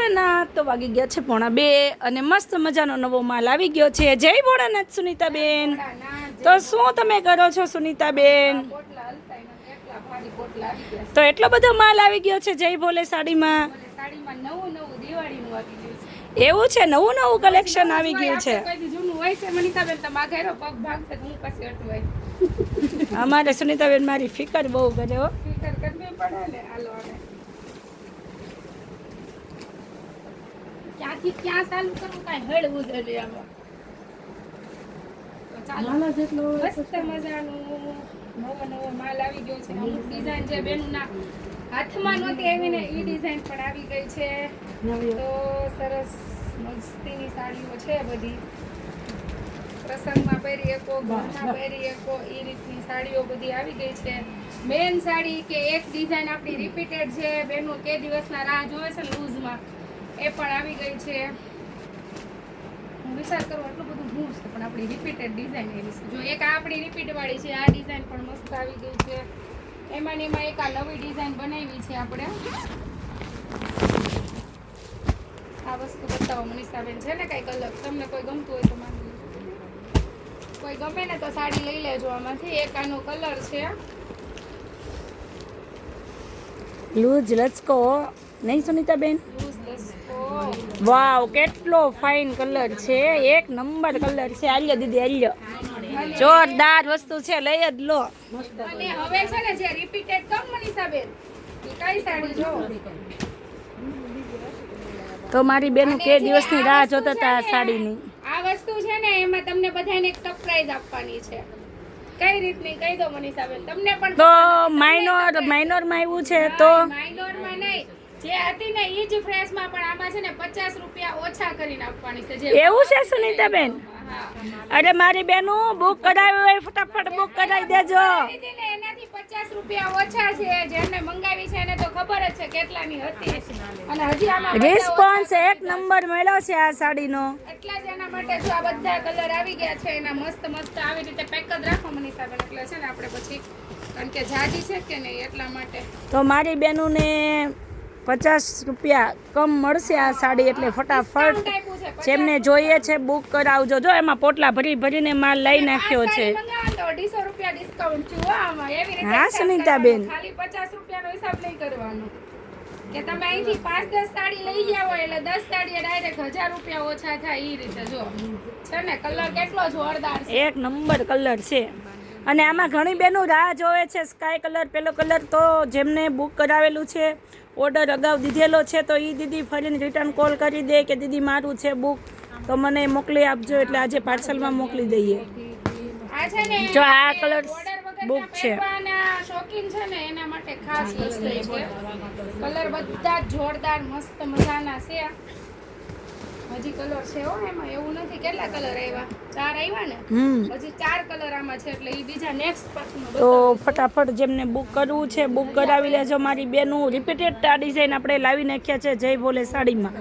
ભોળાનાથ તો વાગી ગયા છે 1:45 અને મસ્ત મજાનો નવો માલ આવી ગયો છે। જય ભોળાનાથ સુનીતાબેન। તો શું તમે કરો છો સુનીતાબેન? તો એટલો બધો માલ આવી ગયો છે જય ભોલે સાડીમાં। એવું છે, નવું નવું કલેક્શન આવી ગયું છે। અમારે સુનીતાબેન મારી ફિકર બહુ કરે હો। ક્યાંથી ક્યાં ચાલુ કરવું કાંઈ હળવું જ આમાં મસ્ત મજાનું નવો માલ આવી ગયો છે। અમુક ડિઝાઇન જે બેનના હાથમાં નહોતી આવી ને એ ડિઝાઇન પણ આવી ગઈ છે। તો સરસ મસ્તીની સાડીઓ છે બધી, પ્રસંગમાં પહેરી શકો, ઘરમાં પહેરી શકો એ રીતની સાડીઓ બધી આવી ગઈ છે। મેન સાડી કે એક ડિઝાઇન આપણી રિપીટેડ છે, બેનો કે દિવસના રાહ જોવે છે લૂઝમાં, એ પણ આવી ગઈ છે। હું વિચાર કરું એટલું બધું હું છે પણ આપણી રિપીટેડ ડિઝાઇન એવી છે। જો એક આપણી રિપીટ વાળી છે, આ ડિઝાઇન પણ મસ્ત આવી ગઈ છે। એમાં ને એમાં એક આ નવી ડિઝાઇન બનાવી છે આપણે। આ વસ્તુ બતાવો મનીષાબેન, છે ને કઈ કલર તમને કોઈ ગમતું હોય તો માંગી કોઈ ગમે ને તો સાડી લઈ લેજો આમાંથી। એક આનો કલર છે લૂઝ લચકો નહીં સુનીતાબેન? લૂઝ લસ્કો। વાવ, કેટલો ફાઇન કલર છે, એક નંબર કલર છે। આલ્યો દીદી આલ્યો, જોરદાર વસ્તુ છે, લઈ જ લો। અને હવે છે ને જે રિપીટેડ કમ મનીષાબેન એ કઈ સાડી જો તો મારી બેન કે દિવસની રાહ જોતા હતા આ સાડીની। આ વસ્તુ છે ને એમાં તમને બધાને એક સરપ્રાઈઝ આપવાની છે। કઈ રીતની કહી દો મનીષાબેન, તમને પણ તો માઇનોરમાં આવ્યું છે તો માઇનોરમાં નહીં, જે હતી ને ઈ જ ફ્રેશમાં પણ આમાં છે ને 50 રૂપિયા ઓછા કરીને આપવાની છે। જે એવું છે સુનીતાબેન? હા, અરે મારી બેનું બુક કરાવી હોય ફટાફટ બુક કરાવી દેજો। એનાથી 50 રૂપિયા ઓછા છે। જેને મંગાવી છે એને તો ખબર જ છે કેટલાની હતી, અને હજી આમાં રિસ્પોન્સ એક નંબર મળ્યો છે આ સાડીનો। એટલા જ એના માટે જો આ બધા કલર આવી ગયા છે, એના મસ્ત મસ્ત આવી રીતે પેક જ રાખો મનીષાબેન, એટલે છે ને આપણે પછી કારણ કે જાજી છે કે નહીં એટલા માટે। તો મારી બેનુને 50 રૂપિયા કમ મળશે આ સાડી, એટલે ફટાફટ જેમને જોઈએ છે બુક કરાવજો। જો એમાં પોટલા ભરી ભરીને માલ લઈ નાખ્યો છે। 150 રૂપિયા ડિસ્કાઉન્ટ છે આમાં, એવી રીતે હા સુનીતાબેન, ખાલી 50 રૂપિયાનો હિસાબ નહીં કરવાનો કે તમે અહીંથી 5-10 સાડી લઈ ગયા હોય એટલે 10 સાડીએ ડાયરેક્ટ 1000 રૂપિયા ઓછા થાય એ રીતે। જો છે ને કલર કેટલો જોરદાર છે, એક નંબર કલર છે। અને આમાં ઘણી બહેનો રાહ જોવે છે સ્કાય કલર, પેલો કલર, તો જેમને બુક કરાવેલું છે, ઓર્ડર અગાઉ દીધેલો છે, તો એ દીદી ફરીને રિટર્ન કોલ કરી દે કે દીદી મારું છે બુક, તો મને મોકલી આપજો, એટલે આજે પાર્સલમાં મોકલી દઈએ। આ છે ને જો આ કલર ઓર્ડર બુક છે, પહેરવાના શોખીન છે ને એના માટે ખાસ વસ્તુ છે। કલર બધા જોરદાર મસ્ત મજાના છે। હજી કલર છે હો એમાં, એવું નથી કેટલા કલર આવ્યા, 4 આવ્યા ને, હજી 4 કલર આમાં છે, એટલે એ બીજા નેક્સ્ટ પાર્ટમાં તો ફટાફટ જેમને બુક કરવું છે બુક કરાવી લેજો મારી બેનું। રિપીટેડ આ ડિઝાઇન આપણે લાવી નાખ્યા છે જય ભોલે સાડીમાં।